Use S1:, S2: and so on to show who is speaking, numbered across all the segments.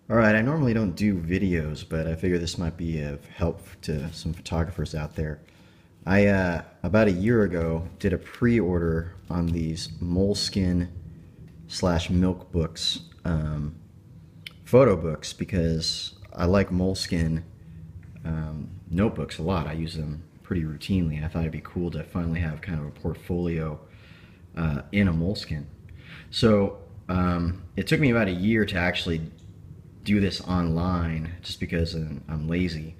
S1: Alright, I normally don't do videos, but I figure this might be of help to some photographers out there. I, about a year ago, did a pre-order on these Moleskine slash Milk Books photo books because I like Moleskine notebooks a lot. I use them pretty routinely. I thought it'd be cool to finally have kind of a portfolio in a Moleskine. So it took me about a year to actually do this online just because I'm lazy.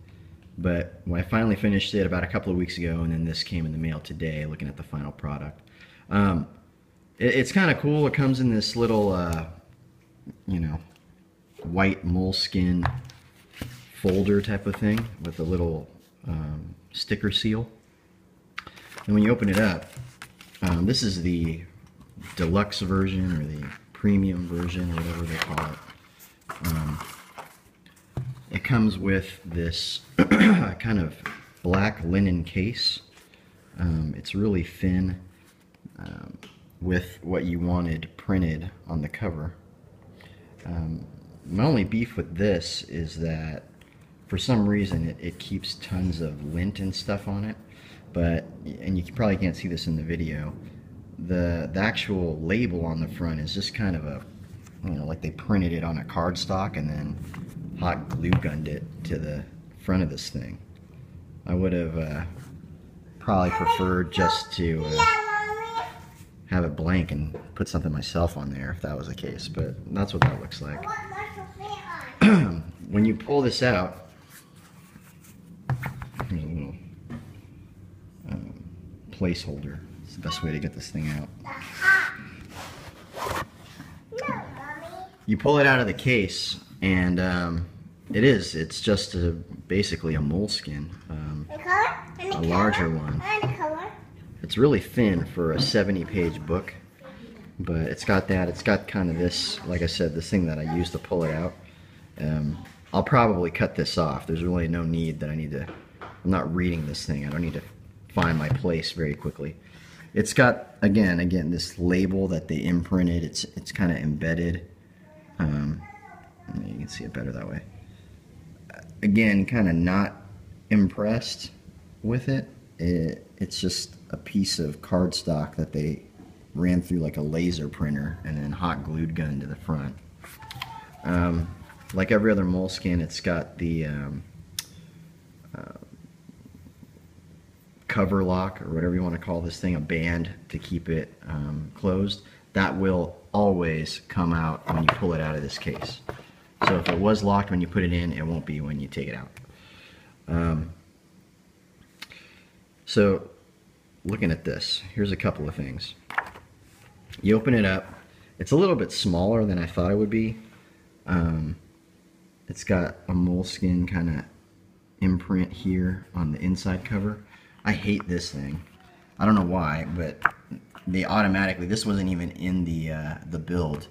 S1: But when I finally finished it about a couple of weeks ago, and then this came in the mail today, looking at the final product. It's kind of cool. It comes in this little, you know, white moleskin folder type of thing with a little sticker seal. And when you open it up, this is the deluxe version or the premium version or whatever they call it. It comes with this kind of black linen case. It's really thin with what you wanted printed on the cover. My only beef with this is that for some reason it keeps tons of lint and stuff on it, but, and you probably can't see this in the video, the actual label on the front is just kind of a, you know, like they printed it on a cardstock and then hot glue gunned it to the front of this thing. I would have probably preferred just to have it blank and put something myself on there if that was the case, but that's what that looks like. When you pull this out, here's a little placeholder. It's the best way to get this thing out. You pull it out of the case, and it's just basically a moleskin, a larger one. It's really thin for a 70-page book, but it's got kind of this, like I said, this thing that I use to pull it out. I'll probably cut this off. There's really no need that I'm not reading this thing. I don't need to find my place very quickly. It's got, again, this label that they imprinted. It's kind of embedded. You can see it better that way. Again, kind of not impressed with it. It's just a piece of cardstock that they ran through like a laser printer and then hot glued gun to the front. Like every other Moleskine, it's got the cover lock, or whatever you want to call this thing, a band to keep it closed. That will always come out when you pull it out of this case. So if it was locked when you put it in, it won't be when you take it out. So looking at this, here's a couple of things. You open it up, it's a little bit smaller than I thought it would be. It's got a Moleskine kind of imprint here on the inside cover. I hate this thing. I don't know why, but they automatically, this wasn't even in the build,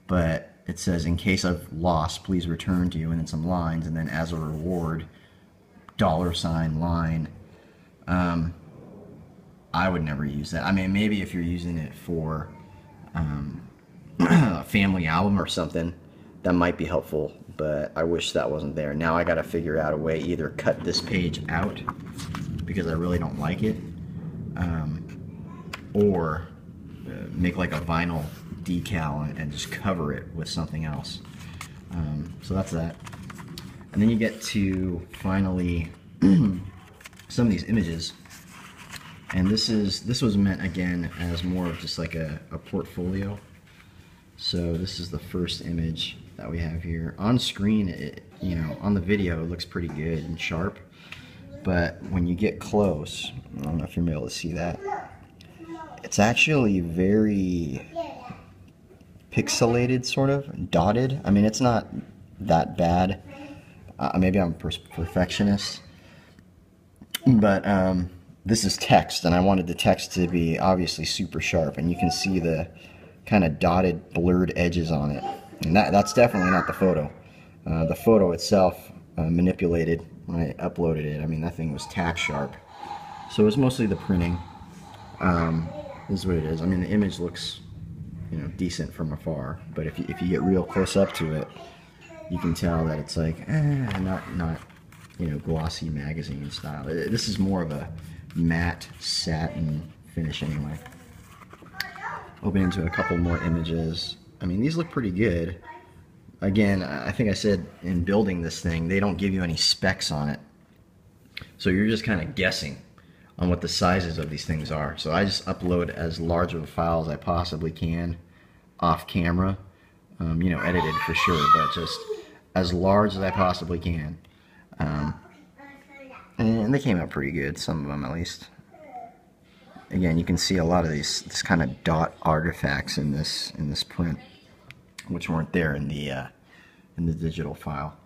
S1: but it says, in case of loss, please return to you, and then some lines, and then as a reward, $line. I would never use that. I mean, maybe if you're using it for a family album or something, that might be helpful, but I wish that wasn't there. Now I gotta figure out a way, either cut this page out, because I really don't like it, or make like a vinyl decal and just cover it with something else. So that's that. And then you get to finally some of these images, and this was meant again as more of just like a portfolio. So this is the first image that we have here on screen. You know, on the video it looks pretty good and sharp, but when you get close, I don't know if you're able to see that, it's actually very pixelated, sort of dotted. I mean, it's not that bad. Maybe I'm a perfectionist, but this is text, and I wanted the text to be obviously super sharp, and you can see the kind of dotted, blurred edges on it, and that's definitely not the photo. The photo itself, manipulated when I uploaded it. I mean, that thing was tack sharp, so it was mostly the printing. This is what it is. I mean, the image looks, you know, decent from afar, but if you get real close up to it, you can tell that it's like not you know, glossy magazine style. This is more of a matte satin finish anyway. Open into a couple more images. I mean, these look pretty good. Again, I think I said in building this thing, they don't give you any specs on it. So you're just kind of guessing on what the sizes of these things are. So I just upload as large of a file as I possibly can off camera. You know, edited for sure, but just as large as I possibly can. And they came out pretty good, some of them at least. Again, you can see a lot of this kind of dot artifacts in this print, which weren't there in the digital file.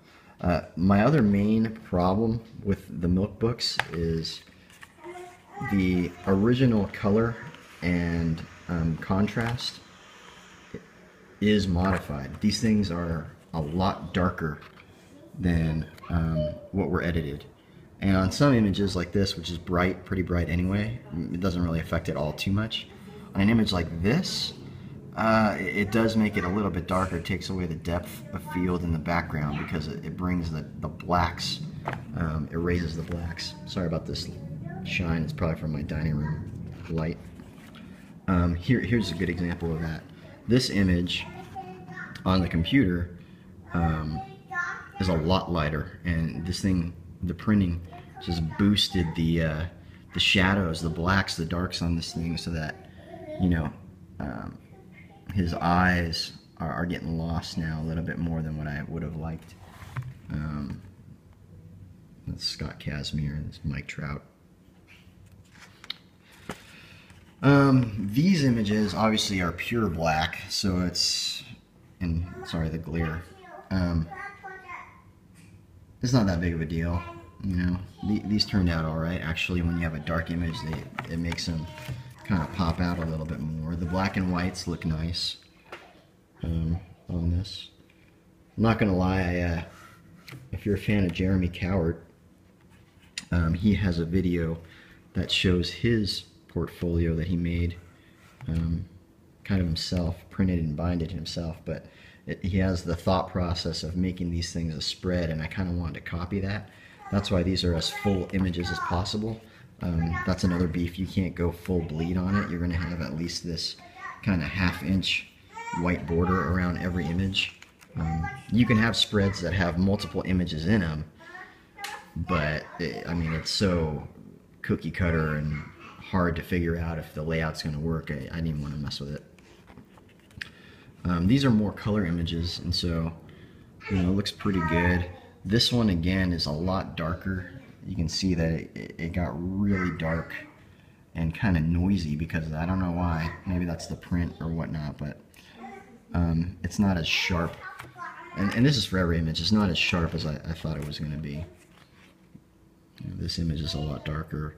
S1: My other main problem with the Milk books is the original color and contrast is modified. These things are a lot darker than what were edited. And on some images like this, which is bright, pretty bright anyway, it doesn't really affect it all too much. On an image like this, it does make it a little bit darker. It takes away the depth of field in the background because it brings the blacks, erases the blacks. Sorry about this shine, it's probably from my dining room light. Here's a good example of that. This image on the computer is a lot lighter, and this thing, the printing, just boosted the shadows, the blacks, the darks on this thing, so that, you know, his eyes are getting lost now a little bit more than what I would have liked. That's Scott Casimir and this Mike Trout. These images obviously are pure black, so it's, and sorry, the glare. It's not that big of a deal, you know. These turned out all right. Actually, when you have a dark image, it makes them kind of pop out a little bit more. The black and whites look nice on this. I'm not gonna lie, if you're a fan of Jeremy Cowart, he has a video that shows his portfolio that he made kind of himself, printed and binded himself, but he has the thought process of making these things a spread, and I kind of wanted to copy that. That's why these are as full images as possible. That's another beef. You can't go full bleed on it. You're going to have at least this kind of half-inch white border around every image. You can have spreads that have multiple images in them, but I mean, it's so cookie cutter and hard to figure out if the layout's going to work. I didn't even want to mess with it. These are more color images, and so, you know, it looks pretty good. This one again is a lot darker. You can see that it got really dark and kind of noisy because I don't know why. Maybe that's the print or whatnot, but it's not as sharp. And this is for every image. It's not as sharp as I thought it was going to be. You know, this image is a lot darker.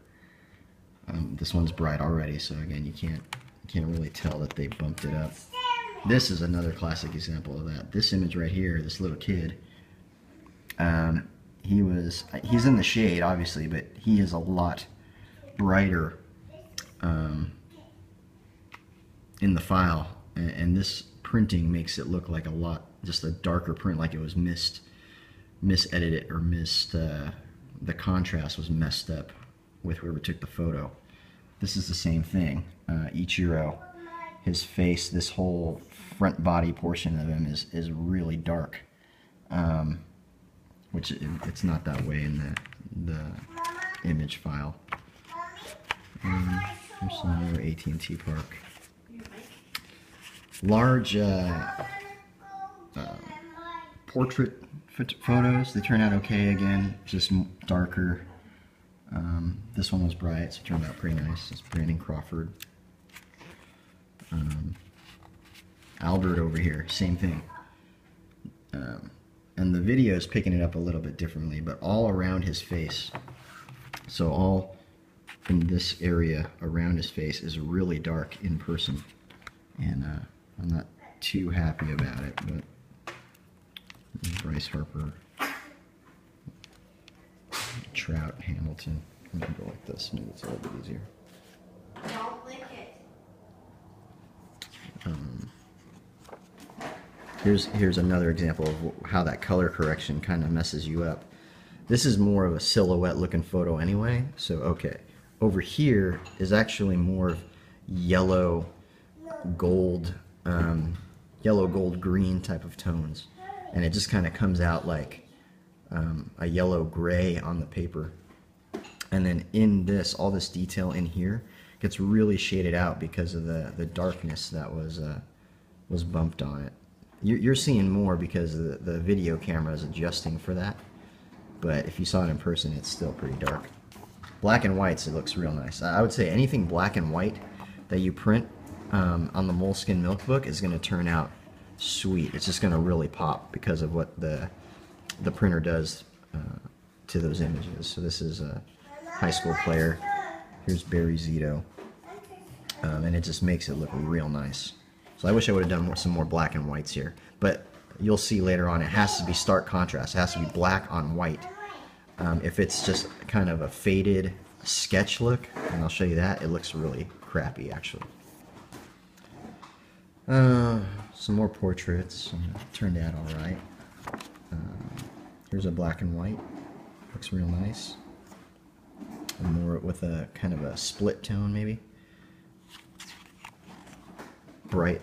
S1: This one's bright already, so again, you can't really tell that they bumped it up. This is another classic example of that. This image right here, this little kid, he's in the shade obviously, but he is a lot brighter in the file, and this printing makes it look like just a darker print, like it was misedited or the contrast was messed up with whoever took the photo. This is the same thing. Ichiro, his face, this whole front body portion of him is really dark, which it's not that way in the image file. Here's some more AT&T Park. Large portrait photos, they turn out okay again, just darker. This one was bright, so it turned out pretty nice. It's Brandon Crawford. Albert over here, same thing. And the video is picking it up a little bit differently, but all around his face, so all in this area around his face is really dark in person, and I'm not too happy about it. But Bryce Harper, Trout, Hamilton. I'm gonna go like this, maybe it's a little bit easier. Don't lick it. Here's another example of how that color correction kind of messes you up. This is more of a silhouette looking photo anyway, so okay. Over here is actually more of yellow gold, yellow gold green type of tones, and it just kind of comes out like a yellow gray on the paper. And then in this, all this detail in here gets really shaded out because of the darkness that was bumped on it. You're seeing more because the video camera is adjusting for that, but if you saw it in person, it's still pretty dark. Black and whites, it looks real nice. I would say anything black and white that you print on the Moleskine Milkbook is going to turn out sweet. It's just going to really pop because of what the printer does to those images. So this is a high school player. Here's Barry Zito, and it just makes it look real nice. So I wish I would have done some more black and whites here, but you'll see later on it has to be stark contrast. It has to be black on white. If it's just kind of a faded sketch look, and I'll show you that, it looks really crappy actually. Some more portraits. Turned out all right. Here's a black and white. Looks real nice. And more with a kind of a split tone maybe. Bright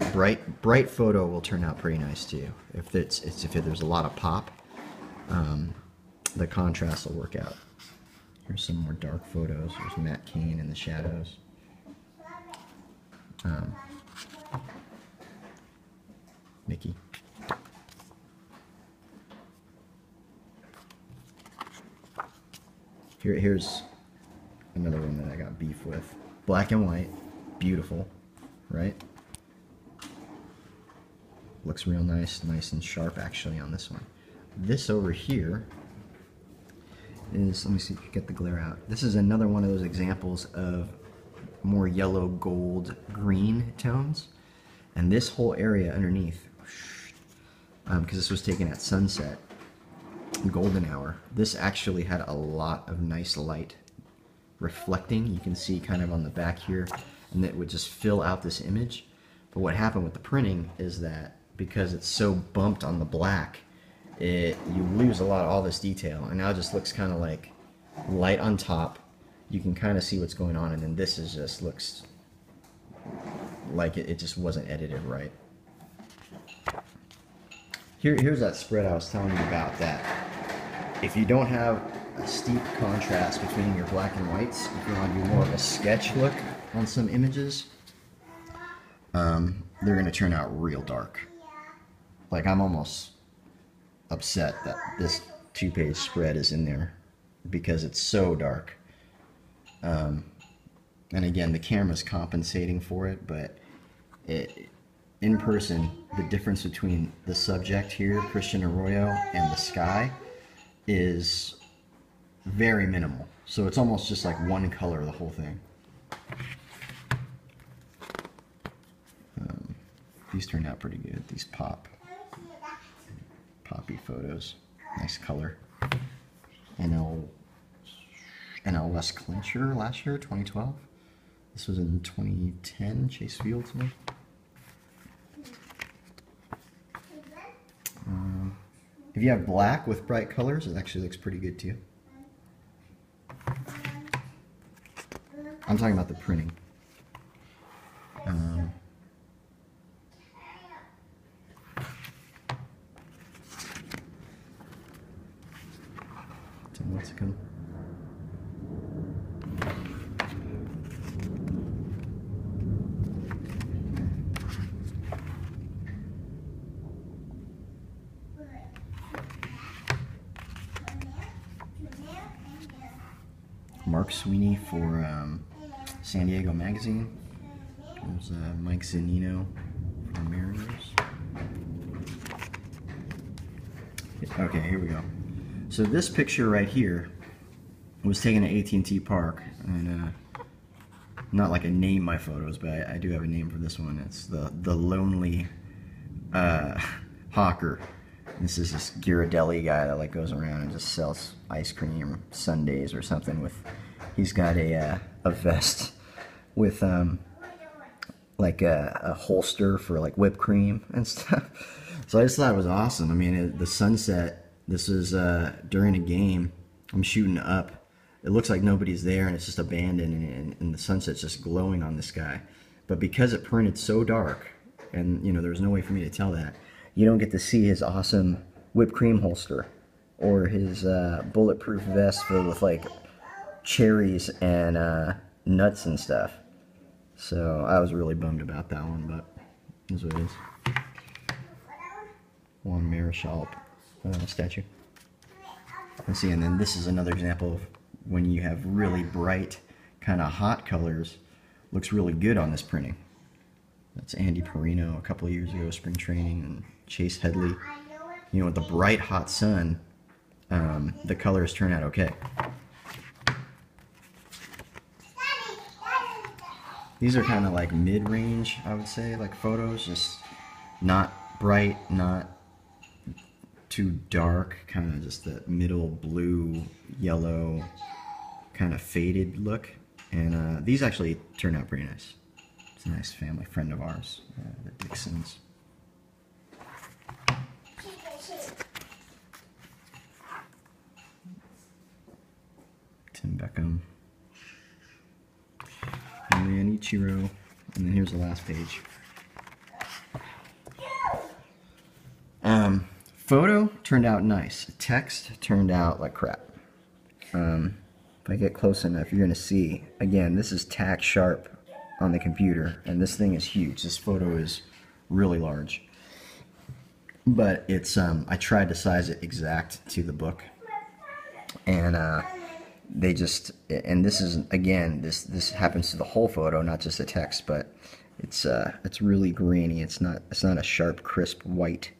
S1: photo will turn out pretty nice too. If there's a lot of pop, the contrast will work out. Here's some more dark photos. There's Matt Cain in the shadows. Mickey. Here's another one that I got beef with. Black and white, beautiful, right? Looks real nice and sharp actually on this one. This over here is, let me see if you get the glare out. This is another one of those examples of more yellow, gold, green tones. And this whole area underneath, because this was taken at sunset, golden hour, this actually had a lot of nice light reflecting. You can see kind of on the back here, and it would just fill out this image. But what happened with the printing is that because it's so bumped on the black, you lose a lot of all this detail, and now it just looks kind of like light on top. You can kind of see what's going on, and then this is just looks like it just wasn't edited right. Here's that spread I was telling you about, that if you don't have a steep contrast between your black and whites, if you want to do more of a sketch look on some images, they're going to turn out real dark. Like, I'm almost upset that this 2-page spread is in there because it's so dark. And again, the camera's compensating for it, but in person, the difference between the subject here, Christian Arroyo, and the sky is very minimal. So it's almost just like one color, the whole thing. These turned out pretty good. These poppy photos. Nice color. NL West Clincher last year, 2012. This was in 2010, Chase Fields. If you have black with bright colors, it actually looks pretty good too. I'm talking about the printing. What's it come? Mark Sweeney for San Diego Magazine. There's Mike Zanino for Mariners. Okay, here we go. So this picture right here was taken at AT&T Park, and not like I name my photos, but I do have a name for this one. It's the Lonely Hawker. This is this Ghirardelli guy that like goes around and just sells ice cream sundaes or something with. He's got a vest with like a holster for like whipped cream and stuff. So I just thought it was awesome. I mean, the sunset, this is during a game. I'm shooting up. It looks like nobody's there and it's just abandoned, and the sunset's just glowing on the sky. But because it printed so dark, and you know, there's no way for me to tell that, you don't get to see his awesome whipped cream holster or his bulletproof vest filled with like cherries and nuts and stuff. So I was really bummed about that one, but that's what it is. Juan Marichal statue. Let's see, and then this is another example of when you have really bright, kind of hot colors. Looks really good on this printing. That's Andy Perino a couple of years ago, spring training, and Chase Headley. You know, with the bright, hot sun, the colors turn out okay. These are kind of like mid-range, I would say, like photos, just not bright, not too dark, kind of just the middle blue, yellow, kind of faded look. And these actually turned out pretty nice. It's a nice family friend of ours, the Dixons. Tim Beckham. And then Ichiro. And then here's the last page. Photo turned out nice. Text turned out like crap. If I get close enough, you're going to see, again, this is tack sharp on the computer, and this thing is huge. This photo is really large. But it's, I tried to size it exact to the book, and they just, and this is, again, this happens to the whole photo, not just the text, but it's really grainy. It's not a sharp, crisp white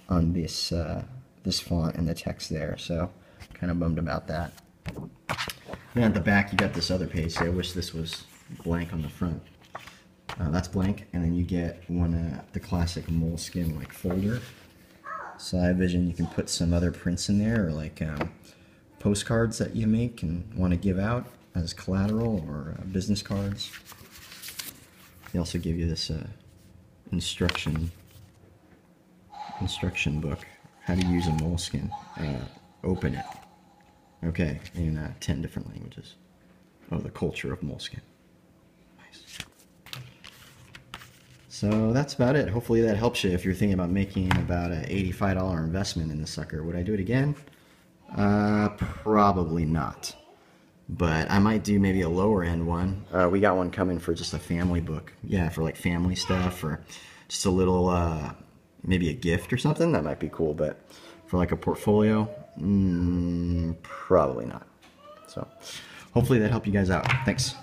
S1: on this this font and the text there, so kind of bummed about that. Then at the back you got this other page. So I wish this was blank on the front. That's blank, and then you get one the classic Moleskine like folder. So I envision you can put some other prints in there, or like postcards that you make and want to give out as collateral, or business cards. They also give you this instruction book, how to use a Moleskine. Open it. Okay, in 10 different languages. Oh, the culture of Moleskine. Nice. So that's about it. Hopefully that helps you if you're thinking about making about an $85 investment in the sucker. Would I do it again? Probably not. But I might do maybe a lower end one. We got one coming for just a family book. Yeah, for like family stuff, or just a little, maybe a gift or something. That might be cool, but for like a portfolio, probably not. So hopefully that helped you guys out. Thanks.